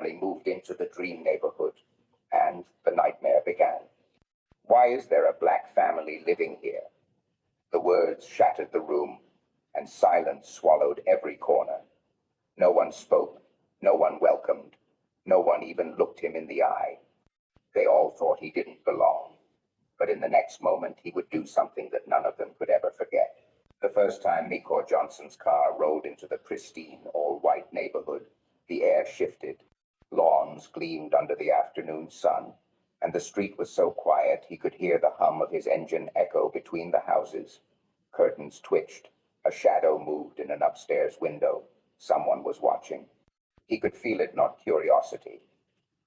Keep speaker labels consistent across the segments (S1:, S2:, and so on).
S1: family moved into the dream neighborhood, and the nightmare began. Why is there a black family living here? The words shattered the room, and silence swallowed every corner. No one spoke, no one welcomed, no one even looked him in the eye. They all thought he didn't belong, but in the next moment he would do something that none of them could ever forget. The first time Mikor Johnson's car rolled into the pristine, all-white neighborhood, the air shifted. Lawns gleamed under the afternoon sun, and the street was so quiet he could hear the hum of his engine echo between the houses. Curtains twitched. A shadow moved in an upstairs window. Someone was watching. He could feel it, not curiosity,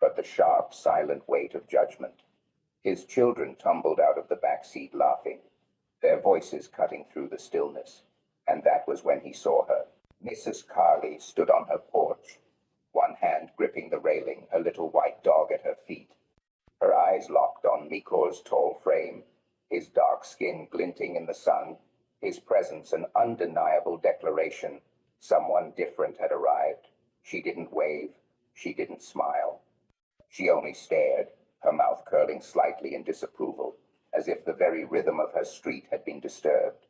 S1: but the sharp, silent weight of judgment. His children tumbled out of the back seat laughing, their voices cutting through the stillness, and that was when he saw her. Mrs. Carley stood on her porch, one hand gripping the railing, her little white dog at her feet. Her eyes locked on Mikor's tall frame, his dark skin glinting in the sun, his presence an undeniable declaration. Someone different had arrived. She didn't wave, she didn't smile. She only stared, her mouth curling slightly in disapproval, as if the very rhythm of her street had been disturbed.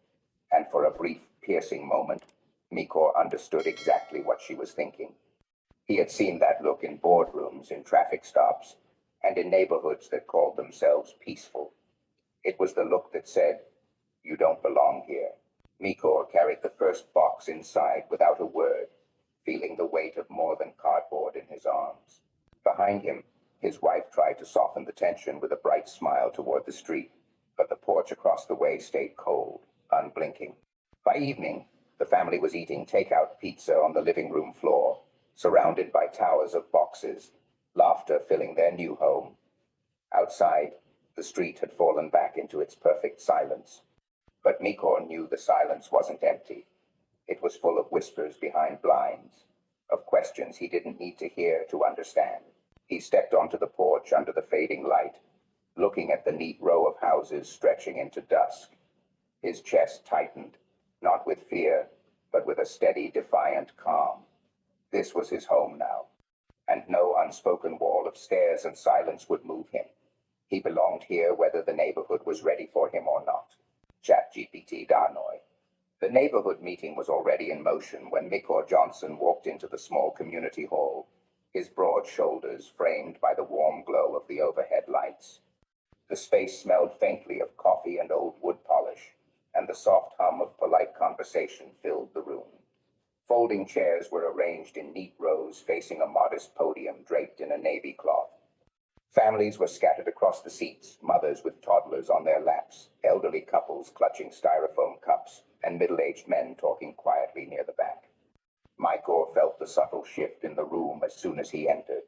S1: And for a brief, piercing moment, Mikor understood exactly what she was thinking. He had seen that look in boardrooms, in traffic stops, and in neighborhoods that called themselves peaceful. It was the look that said, "You don't belong here." Mikor carried the first box inside without a word, feeling the weight of more than cardboard in his arms. Behind him, his wife tried to soften the tension with a bright smile toward the street, but the porch across the way stayed cold, unblinking. By evening, the family was eating takeout pizza on the living room floor, surrounded by towers of boxes, laughter filling their new home. Outside, the street had fallen back into its perfect silence. But Mikor knew the silence wasn't empty. It was full of whispers behind blinds, of questions he didn't need to hear to understand. He stepped onto the porch under the fading light, looking at the neat row of houses stretching into dusk. His chest tightened, not with fear, but with a steady, defiant calm. This was his home now, and no unspoken wall of stairs and silence would move him. He belonged here whether the neighborhood was ready for him or not. ChatGPT Darnoy. The neighborhood meeting was already in motion when Mikor Johnson walked into the small community hall, his broad shoulders framed by the warm glow of the overhead lights. The space smelled faintly of coffee and old wood polish, and the soft hum of polite conversation filled the room. Folding chairs were arranged in neat rows facing a modest podium draped in a navy cloth. Families were scattered across the seats, mothers with toddlers on their laps, elderly couples clutching styrofoam cups, and middle-aged men talking quietly near the back. Mikor felt the subtle shift in the room as soon as he entered.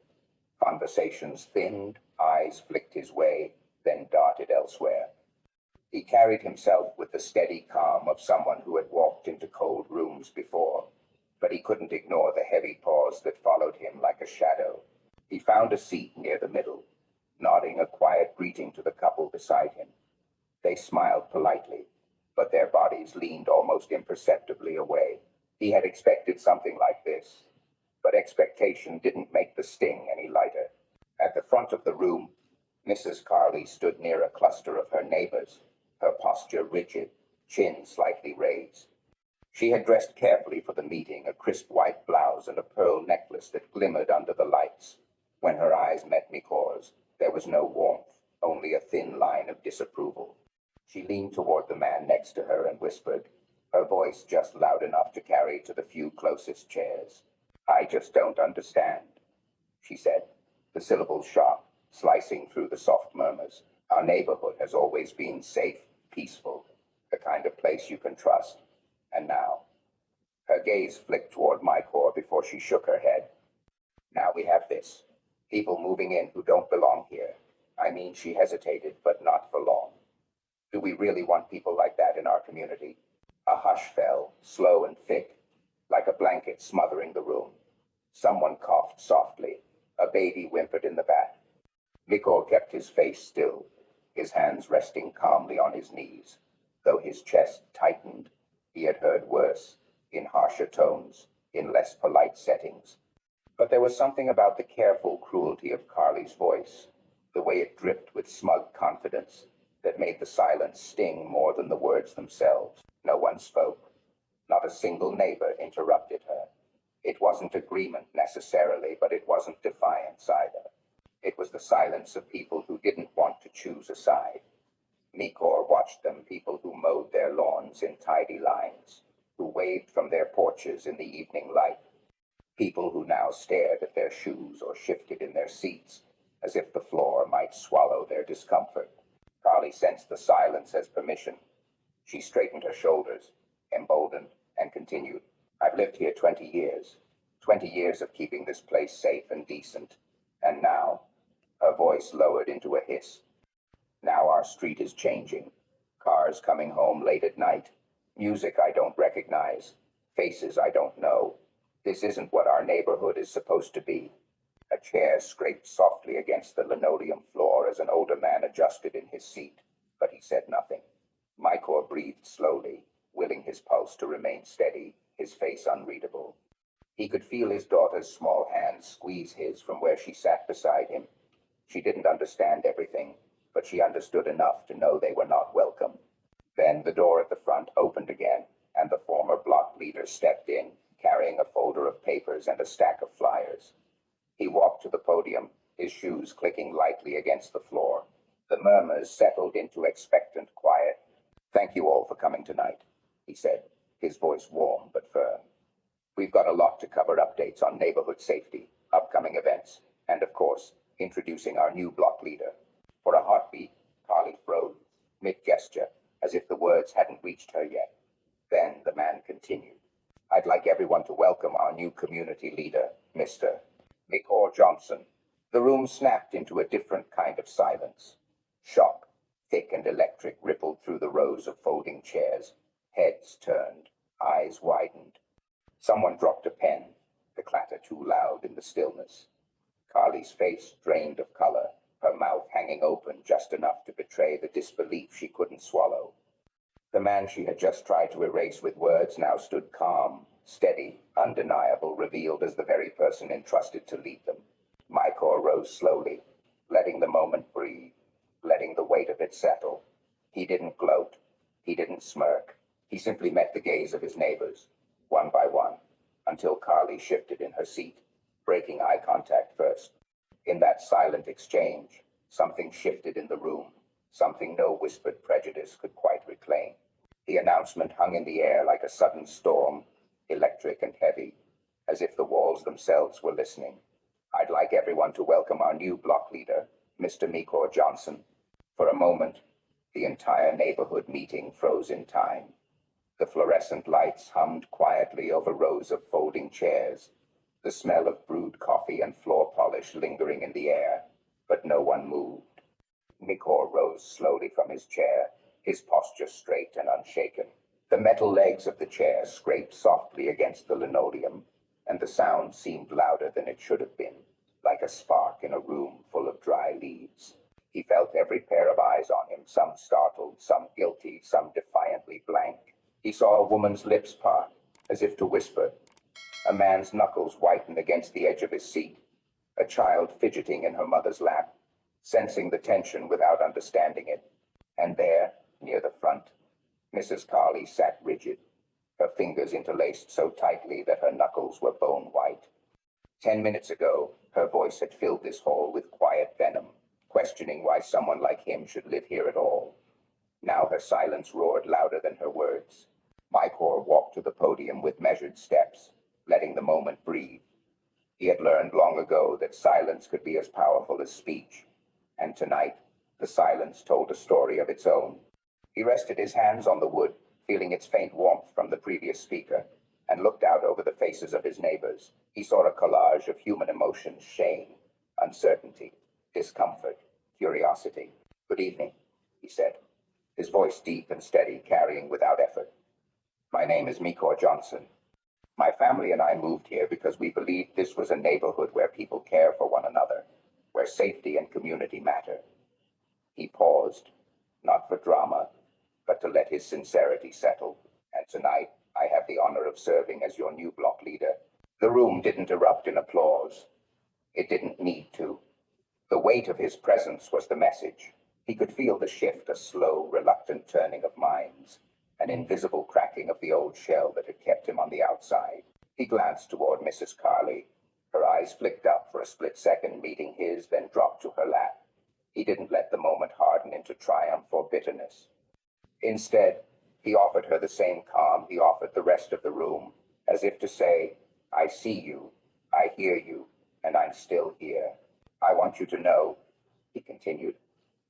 S1: Conversations thinned, eyes flicked his way, then darted elsewhere. He carried himself with the steady calm of someone who had walked into cold rooms before, but he couldn't ignore the heavy pause that followed him like a shadow. He found a seat near the middle, nodding a quiet greeting to the couple beside him. They smiled politely, but their bodies leaned almost imperceptibly away. He had expected something like this, but expectation didn't make the sting any lighter. At the front of the room, Mrs. Carley stood near a cluster of her neighbors, her posture rigid, chin slightly raised. She had dressed carefully for the meeting, a crisp white blouse and a pearl necklace that glimmered under the lights. When her eyes met Mikor's, there was no warmth, only a thin line of disapproval. She leaned toward the man next to her and whispered, her voice just loud enough to carry to the few closest chairs. "I just don't understand," she said, the syllables sharp, slicing through the soft murmurs. "Our neighborhood has always been safe, peaceful, the kind of place you can trust. And now..." Her gaze flicked toward Mikor before she shook her head. "Now we have this. People moving in who don't belong here. I mean," she hesitated, but not for long. "Do we really want people like that in our community?" A hush fell, slow and thick, like a blanket smothering the room. Someone coughed softly. A baby whimpered in the back. Mikor kept his face still, his hands resting calmly on his knees. Though his chest tightened, he had heard worse, in harsher tones, in less polite settings. But there was something about the careful cruelty of Carly's voice, the way it dripped with smug confidence, that made the silence sting more than the words themselves. No one spoke. Not a single neighbor interrupted her. It wasn't agreement necessarily, but it wasn't defiance either. It was the silence of people who didn't want to choose a side. Mikor watched them, people who mowed their lawns in tidy lines, who waved from their porches in the evening light, people who now stared at their shoes or shifted in their seats, as if the floor might swallow their discomfort. Carly sensed the silence as permission. She straightened her shoulders, emboldened, and continued. I've lived here 20 years. 20 years of keeping this place safe and decent. And now, her voice lowered into a hiss. Now our street is changing. Cars coming home late at night. Music I don't recognize. Faces I don't know. This isn't what our neighborhood is supposed to be. A chair scraped softly against the linoleum floor as an older man adjusted in his seat, but he said nothing. Mikor breathed slowly, willing his pulse to remain steady, his face unreadable. He could feel his daughter's small hands squeeze his from where she sat beside him. She didn't understand everything, but she understood enough to know they were not welcome. Then the door at the front opened again, and the former block leader stepped in, carrying a folder of papers and a stack of flyers. He walked to the podium, his shoes clicking lightly against the floor. The murmurs settled into expectant quiet. Thank you all for coming tonight, he said, his voice warm but firm. We've got a lot to cover, updates on neighborhood safety, upcoming events, and of course, introducing our new block leader. For a heartbeat, Carly froze, mid-gesture, as if the words hadn't reached her yet. Then the man continued. I'd like everyone to welcome our new community leader, Mr. Mikor Johnson. The room snapped into a different kind of silence. Shock, thick and electric, rippled through the rows of folding chairs. Heads turned, eyes widened. Someone dropped a pen, the clatter too loud in the stillness. Carly's face drained of color, her mouth hanging open just enough to betray the disbelief she couldn't swallow. The man she had just tried to erase with words now stood calm, steady, undeniable, revealed as the very person entrusted to lead them. Mikor rose slowly, letting the moment breathe, letting the weight of it settle. He didn't gloat. He didn't smirk. He simply met the gaze of his neighbors, one by one, until Carly shifted in her seat, breaking eye contact first. In that silent exchange, something shifted in the room, something no whispered prejudice could quite reclaim. The announcement hung in the air like a sudden storm, electric and heavy, as if the walls themselves were listening. I'd like everyone to welcome our new block leader, Mr. Mikor Johnson. For a moment, the entire neighborhood meeting froze in time. The fluorescent lights hummed quietly over rows of folding chairs, the smell of brewed coffee and floor polish lingering in the air, but no one moved. Mikor rose slowly from his chair, his posture straight and unshaken. The metal legs of the chair scraped softly against the linoleum, and the sound seemed louder than it should have been, like a spark in a room full of dry leaves. He felt every pair of eyes on him, some startled, some guilty, some defiantly blank. He saw a woman's lips part, as if to whisper, a man's knuckles whiten against the edge of his seat, a child fidgeting in her mother's lap, sensing the tension without understanding it. And there, near the front, Mrs. Carly sat rigid, her fingers interlaced so tightly that her knuckles were bone white. 10 minutes ago, her voice had filled this hall with quiet venom, questioning why someone like him should live here at all. Now her silence roared louder than her words. Mikor walked to the podium with measured steps, letting the moment breathe. He had learned long ago that silence could be as powerful as speech, and tonight, the silence told a story of its own. He rested his hands on the wood, feeling its faint warmth from the previous speaker, and looked out over the faces of his neighbors. He saw a collage of human emotions: shame, uncertainty, discomfort, curiosity. Good evening, he said, his voice deep and steady, carrying without effort. My name is Mikor Johnson. My family and I moved here because we believed this was a neighborhood where people care for one another, where safety and community matter. He paused, not for drama, but to let his sincerity settle. And tonight, I have the honor of serving as your new block leader. The room didn't erupt in applause. It didn't need to. The weight of his presence was the message. He could feel the shift, a slow, reluctant turning of minds, an invisible cracking of the old shell that had kept him on the outside. He glanced toward Mrs. Carley. Her eyes flicked up for a split second, meeting his, then dropped to her lap. He didn't let the moment harden into triumph or bitterness. Instead, he offered her the same calm he offered the rest of the room, as if to say, I see you, I hear you, and I'm still here. I want you to know, he continued,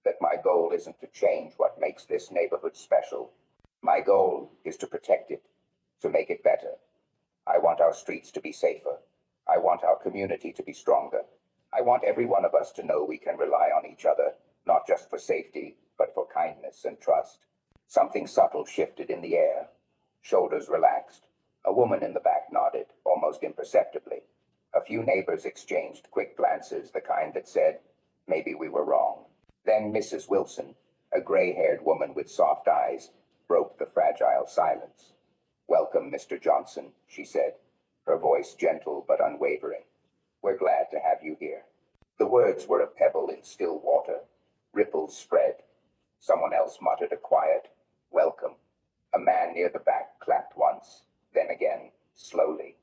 S1: that my goal isn't to change what makes this neighborhood special. My goal is to protect it, to make it better. I want our streets to be safer. I want our community to be stronger. I want every one of us to know we can rely on each other, not just for safety, but for kindness and trust. Something subtle shifted in the air. Shoulders relaxed. A woman in the back nodded, almost imperceptibly. A few neighbors exchanged quick glances, the kind that said, maybe we were wrong. Then Mrs. Wilson, a gray-haired woman with soft eyes, broke the fragile silence. Welcome, Mr. Johnson, she said, her voice gentle but unwavering. We're glad to have you here. The words were a pebble in still water. Ripples spread. Someone else muttered a quiet, welcome. A man near the back clapped once, then again, slowly.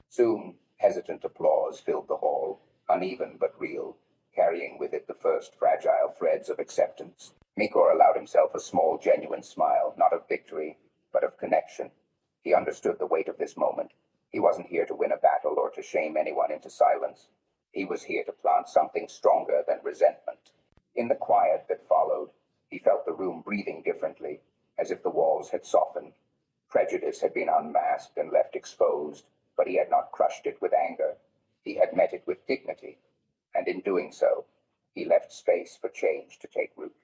S1: Soon, hesitant applause filled the hall, uneven but real, carrying with it the first fragile threads of acceptance. Mikor allowed himself a small, genuine smile, not of victory, but of connection. He understood the weight of this moment. He wasn't here to win a battle or to shame anyone into silence. He was here to plant something stronger than resentment. In the quiet that followed, he felt the room breathing differently, as if the walls had softened. Prejudice had been unmasked and left exposed, but he had not crushed it with anger. He had met it with dignity, and in doing so, he left space for change to take root.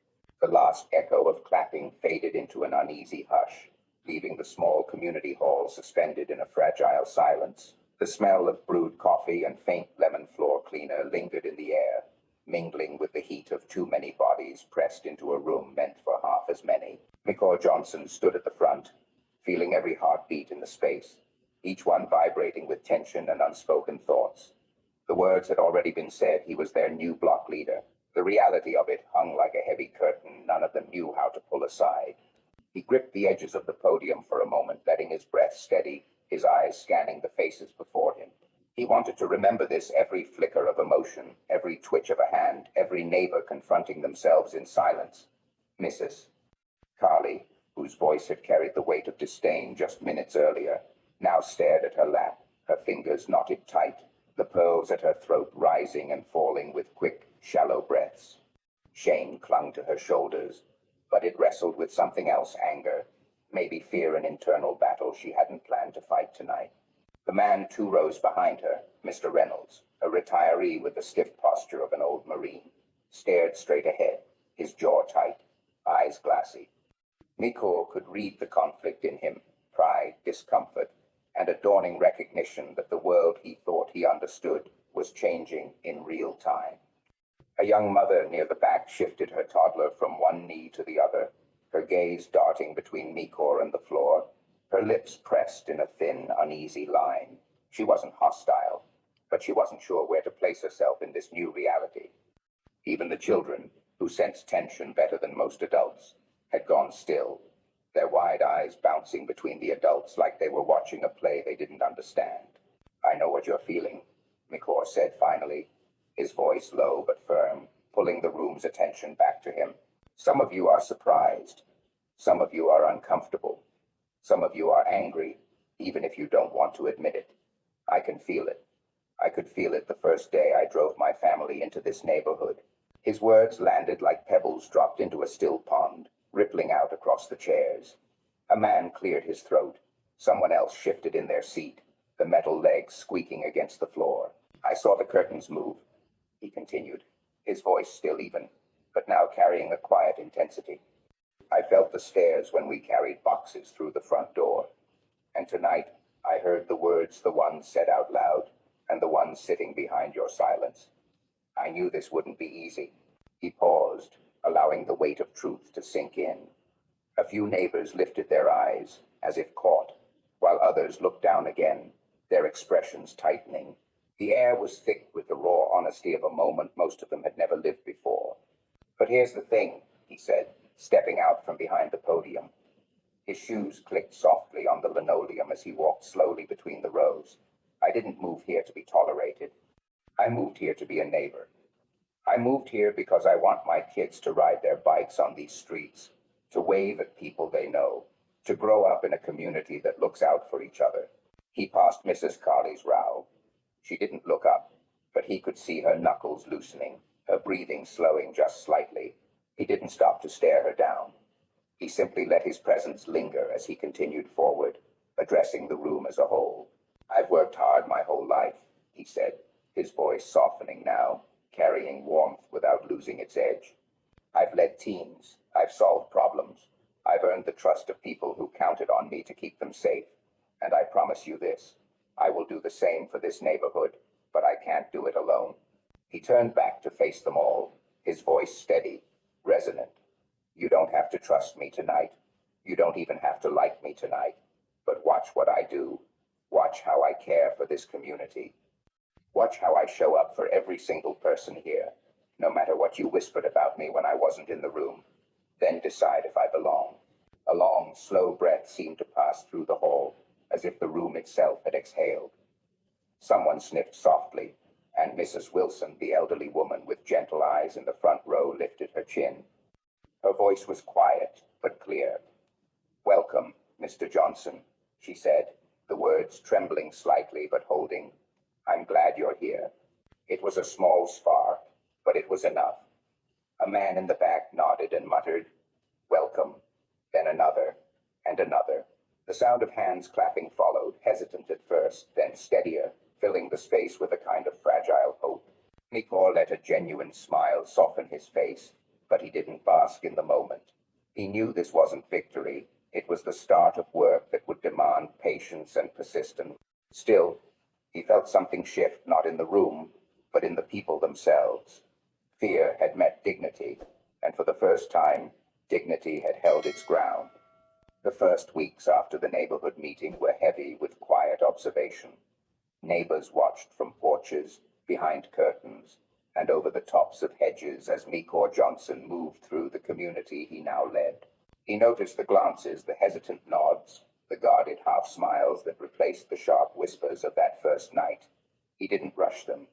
S1: The last echo of clapping faded into an uneasy hush, leaving the small community hall suspended in a fragile silence. The smell of brewed coffee and faint lemon floor cleaner lingered in the air, mingling with the heat of too many bodies pressed into a room meant for half as many. Mikor Johnson stood at the front, feeling every heartbeat in the space, each one vibrating with tension and unspoken thoughts. The words had already been said. He was their new block leader. The reality of it hung like a heavy curtain none of them knew how to pull aside. He gripped the edges of the podium for a moment, letting his breath steady, his eyes scanning the faces before him. He wanted to remember this, every flicker of emotion, every twitch of a hand, every neighbor confronting themselves in silence. Mrs. Carley, whose voice had carried the weight of disdain just minutes earlier, now stared at her lap, her fingers knotted tight, the pearls at her throat rising and falling with quick, shallow breaths. Shame clung to her shoulders, but it wrestled with something else, anger, maybe fear, an internal battle she hadn't planned to fight tonight. The man 2 rows behind her, Mr. Reynolds, a retiree with the stiff posture of an old Marine, stared straight ahead, his jaw tight, eyes glassy. Mikor could read the conflict in him, pride, discomfort, and a dawning recognition that the world he thought he understood was changing in real time. A young mother near the back shifted her toddler from one knee to the other, her gaze darting between Mikor and the floor, her lips pressed in a thin, uneasy line. She wasn't hostile, but she wasn't sure where to place herself in this new reality. Even the children, who sensed tension better than most adults, had gone still, their wide eyes bouncing between the adults like they were watching a play they didn't understand. I know what you're feeling, Mikor said finally, his voice low but firm, pulling the room's attention back to him. Some of you are surprised. Some of you are uncomfortable. Some of you are angry, even if you don't want to admit it. I can feel it. I could feel it the first day I drove my family into this neighborhood. His words landed like pebbles dropped into a still pond, rippling out across the chairs. A man cleared his throat. Someone else shifted in their seat, the metal legs squeaking against the floor. I saw the curtains move, he continued, his voice still even, but now carrying a quiet intensity. I felt the stairs when we carried boxes through the front door. And tonight, I heard the words the ones said out loud, and the ones sitting behind your silence. I knew this wouldn't be easy. He paused, allowing the weight of truth to sink in. A few neighbors lifted their eyes, as if caught, while others looked down again, their expressions tightening. The air was thick with the raw honesty of a moment most of them had never lived before. "But here's the thing," he said, stepping out from behind the podium. His shoes clicked softly on the linoleum as he walked slowly between the rows. "I didn't move here to be tolerated. I moved here to be a neighbor. I moved here because I want my kids to ride their bikes on these streets, to wave at people they know, to grow up in a community that looks out for each other." He passed Mrs. Carley's row. She didn't look up, but he could see her knuckles loosening, her breathing slowing just slightly. He didn't stop to stare her down. He simply let his presence linger as he continued forward, addressing the room as a whole. "I've worked hard my whole life," he said, his voice softening now, carrying warmth without losing its edge. "I've led teams. I've solved problems. I've earned the trust of people who counted on me to keep them safe. And I promise you this, I will do the same for this neighborhood, but I can't do it alone." He turned back to face them all, his voice steady, resonant. "You don't have to trust me tonight. You don't even have to like me tonight. But watch what I do. Watch how I care for this community. Watch how I show up for every single person here, no matter what you whispered about me when I wasn't in the room. Then decide if I belong." A long, slow breath seemed to pass through the hall, as if the room itself had exhaled. Someone sniffed softly, and Mrs. Wilson, the elderly woman with gentle eyes in the front row, lifted her chin. Her voice was quiet, but clear. "Welcome, Mr. Johnson," she said, the words trembling slightly but holding. "I'm glad you're here." It was a small spark, but it was enough. A man in the back nodded and muttered, "Welcome," then another, and another. The sound of hands clapping followed, hesitant at first, then steadier, filling the space with a kind of fragile hope. Mikor let a genuine smile soften his face, but he didn't bask in the moment. He knew this wasn't victory. It was the start of work that would demand patience and persistence. Still, he felt something shift, not in the room, but in the people themselves. Fear had met dignity, and for the first time, dignity had held its ground. The first weeks after the neighborhood meeting were heavy with quiet observation. Neighbors watched from porches, behind curtains, and over the tops of hedges as Mikor Johnson moved through the community he now led. He noticed the glances, the hesitant nods, the guarded half-smiles that replaced the sharp whispers of that first night. He didn't rush them.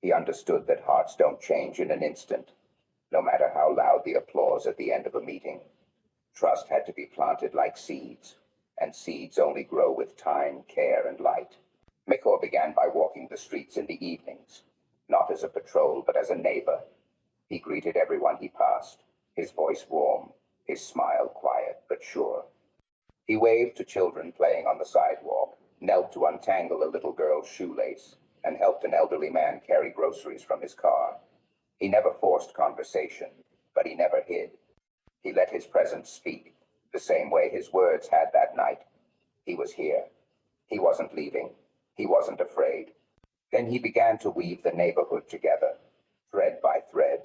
S1: He understood that hearts don't change in an instant, no matter how loud the applause at the end of a meeting. Trust had to be planted like seeds, and seeds only grow with time, care, and light. Mikor began by walking the streets in the evenings, not as a patrol, but as a neighbor. He greeted everyone he passed, his voice warm, his smile quiet but sure. He waved to children playing on the sidewalk, knelt to untangle a little girl's shoelace, and helped an elderly man carry groceries from his car. He never forced conversation, but he never hid. He let his presence speak, the same way his words had that night. He was here. He wasn't leaving. He wasn't afraid. Then he began to weave the neighborhood together, thread by thread.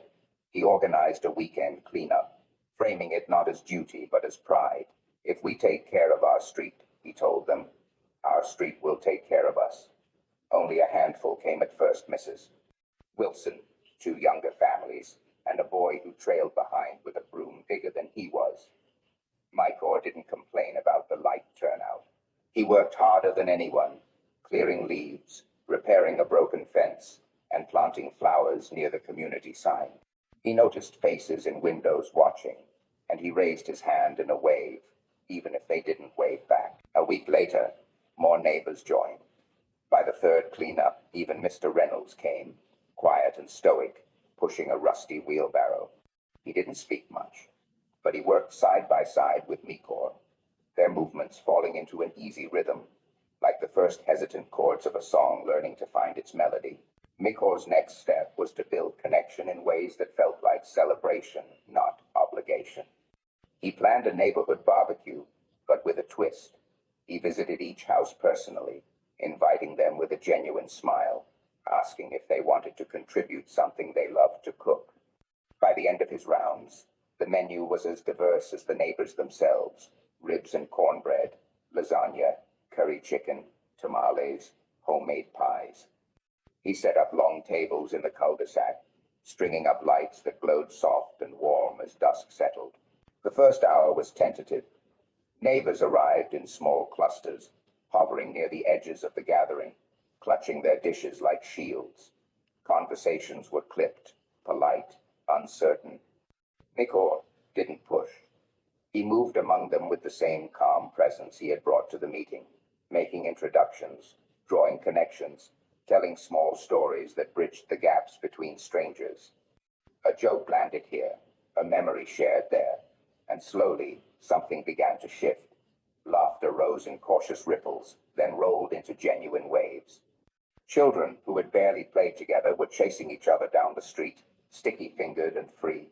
S1: He organized a weekend cleanup, framing it not as duty but as pride. "If we take care of our street," he told them, "our street will take care of us." Only a handful came at first, Mrs. Wilson, 2 younger families, and a boy who trailed behind with a broom bigger than he was. Mikor didn't complain about the light turnout. He worked harder than anyone, clearing leaves, repairing a broken fence, and planting flowers near the community sign. He noticed faces in windows watching, and he raised his hand in a wave, even if they didn't wave back. A week later, more neighbors joined. By the third cleanup, even Mr. Reynolds came, quiet and stoic, pushing a rusty wheelbarrow. He didn't speak much, but he worked side by side with Mikor, their movements falling into an easy rhythm, like the first hesitant chords of a song learning to find its melody. Mikor's next step was to build connection in ways that felt like celebration, not obligation. He planned a neighborhood barbecue, but with a twist. He visited each house personally, inviting them with a genuine smile, asking if they wanted to contribute something they loved to cook. By the end of his rounds, the menu was as diverse as the neighbors themselves: ribs and cornbread, lasagna, curry chicken, tamales, homemade pies. He set up long tables in the cul-de-sac, stringing up lights that glowed soft and warm as dusk settled. The first hour was tentative. Neighbors arrived in small clusters, hovering near the edges of the gathering, clutching their dishes like shields. Conversations were clipped, polite, uncertain. Nikor didn't push. He moved among them with the same calm presence he had brought to the meeting, making introductions, drawing connections, telling small stories that bridged the gaps between strangers. A joke landed here, a memory shared there, and slowly something began to shift. Laughter rose in cautious ripples, then rolled into genuine waves. Children who had barely played together were chasing each other down the street, sticky-fingered and free.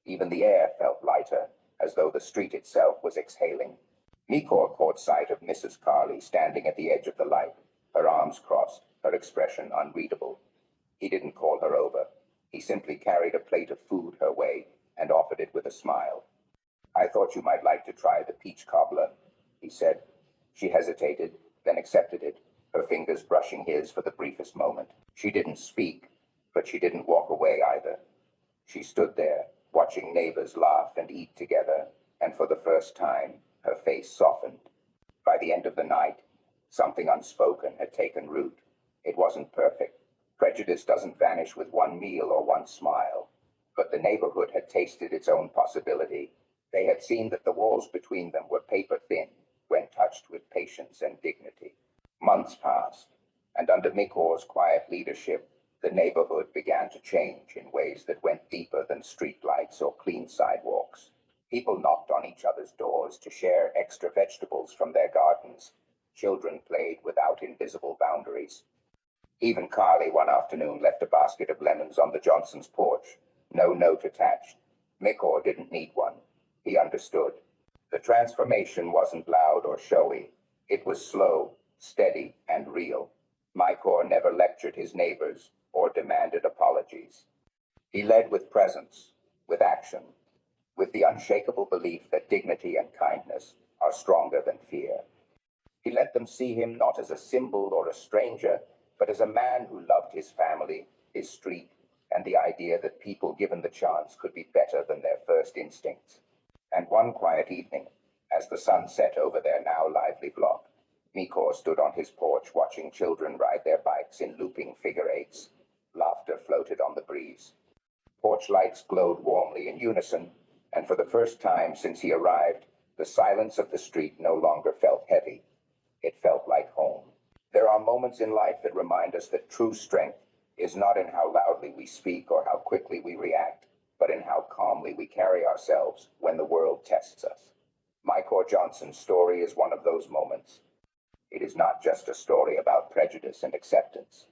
S1: Even the air felt lighter, as though the street itself was exhaling. Nikor caught sight of Mrs. Carley standing at the edge of the light, her arms crossed, her expression unreadable. He didn't call her over. He simply carried a plate of food her way and offered it with a smile. "I thought you might like to try the peach cobbler," he said. She hesitated, then accepted it, her fingers brushing his for the briefest moment. She didn't speak, but she didn't walk away either. She stood there, watching neighbors laugh and eat together, and for the first time, her face softened. By the end of the night, something unspoken had taken root. It wasn't perfect. Prejudice doesn't vanish with one meal or one smile. But the neighborhood had tasted its own possibility. They had seen that the walls between them were paper thin when touched with patience and dignity. Months passed, and under Mikor's quiet leadership, the neighborhood began to change in ways that went deeper than streetlights or clean sidewalks. People knocked on each other's doors to share extra vegetables from their gardens. Children played without invisible boundaries. Even Carly one afternoon left a basket of lemons on the Johnsons' porch, no note attached. Mikor didn't need one. He understood. The transformation wasn't loud or showy. It was slow, steady, and real. Mikor never lectured his neighbors or demanded apologies. He led with presence, with action, with the unshakable belief that dignity and kindness are stronger than fear. He let them see him not as a symbol or a stranger, but as a man who loved his family, his street, and the idea that people given the chance could be better than their first instincts. And one quiet evening, as the sun set over their now lively block, Mikor stood on his porch watching children ride their bikes in looping figure eights. Laughter floated on the breeze. Porch lights glowed warmly in unison, and for the first time since he arrived, the silence of the street no longer felt heavy. It felt like home. There are moments in life that remind us that true strength is not in how loudly we speak or how quickly we react, but in how calmly we carry ourselves when the world tests us. Mikor Johnson's story is one of those moments. It is not just a story about prejudice and acceptance.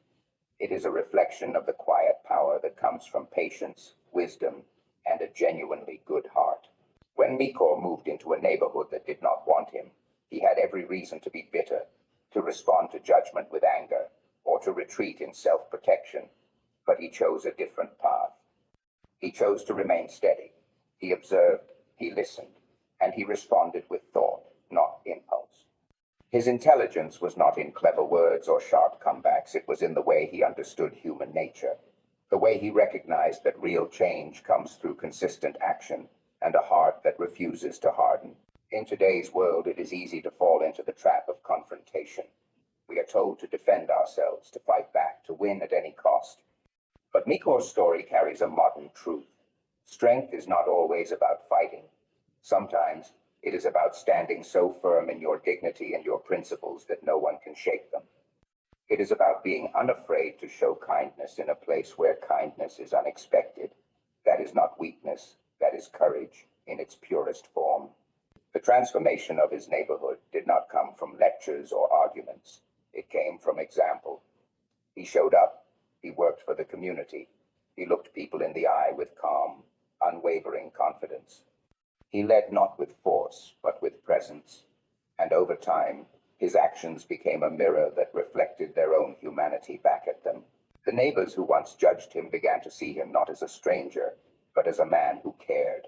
S1: It is a reflection of the quiet power that comes from patience, wisdom, and a genuinely good heart. When Mikor moved into a neighborhood that did not want him, he had every reason to be bitter, to respond to judgment with anger, or to retreat in self-protection. But he chose a different path. He chose to remain steady. He observed, he listened, and he responded with thought, not impulse. His intelligence was not in clever words or sharp comebacks. It was in the way he understood human nature, the way he recognized that real change comes through consistent action and a heart that refuses to harden. In today's world, it is easy to fall into the trap of confrontation. We are told to defend ourselves, to fight back, to win at any cost. But Mikor's story carries a modern truth. Strength is not always about fighting. Sometimes it is about standing so firm in your dignity and your principles that no one can shake them. It is about being unafraid to show kindness in a place where kindness is unexpected. That is not weakness, that is courage in its purest form. The transformation of his neighborhood did not come from lectures or arguments. It came from example. He showed up. He worked for the community. He looked people in the eye with calm, unwavering confidence. He led not with force, but with presence. And over time, his actions became a mirror that reflected their own humanity back at them. The neighbors who once judged him began to see him not as a stranger, but as a man who cared.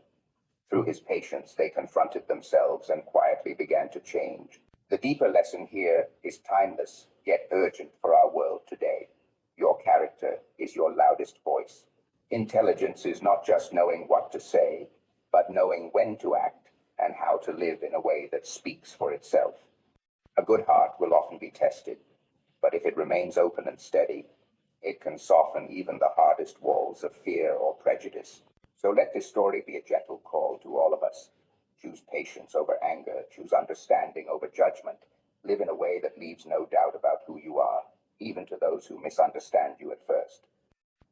S1: Through his patience, they confronted themselves and quietly began to change. The deeper lesson here is timeless, yet urgent for our world today. Your character is your loudest voice. Intelligence is not just knowing what to say, but knowing when to act and how to live in a way that speaks for itself. A good heart will often be tested, but if it remains open and steady, it can soften even the hardest walls of fear or prejudice. So let this story be a gentle call to all of us. Choose patience over anger, choose understanding over judgment. Live in a way that leaves no doubt about who you are, even to those who misunderstand you at first.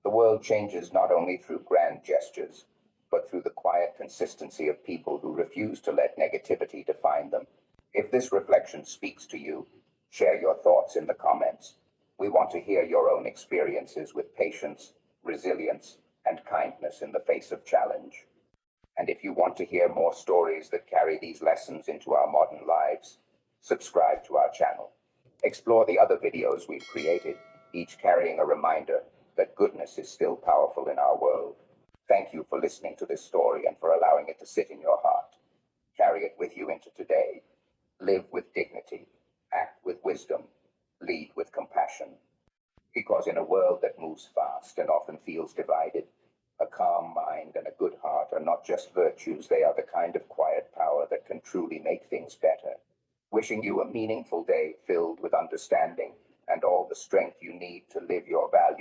S1: The world changes not only through grand gestures, but through the quiet consistency of people who refuse to let negativity define them. If this reflection speaks to you, share your thoughts in the comments. We want to hear your own experiences with patience, resilience, and kindness in the face of challenge. And if you want to hear more stories that carry these lessons into our modern lives, subscribe to our channel. Explore the other videos we've created, each carrying a reminder that goodness is still powerful in our world. Thank you for listening to this story and for allowing it to sit in your heart. Carry it with you into today. Live with dignity, act with wisdom, lead with compassion. Because in a world that moves fast and often feels divided, a calm mind and a good heart are not just virtues, they are the kind of quiet power that can truly make things better. Wishing you a meaningful day filled with understanding and all the strength you need to live your values.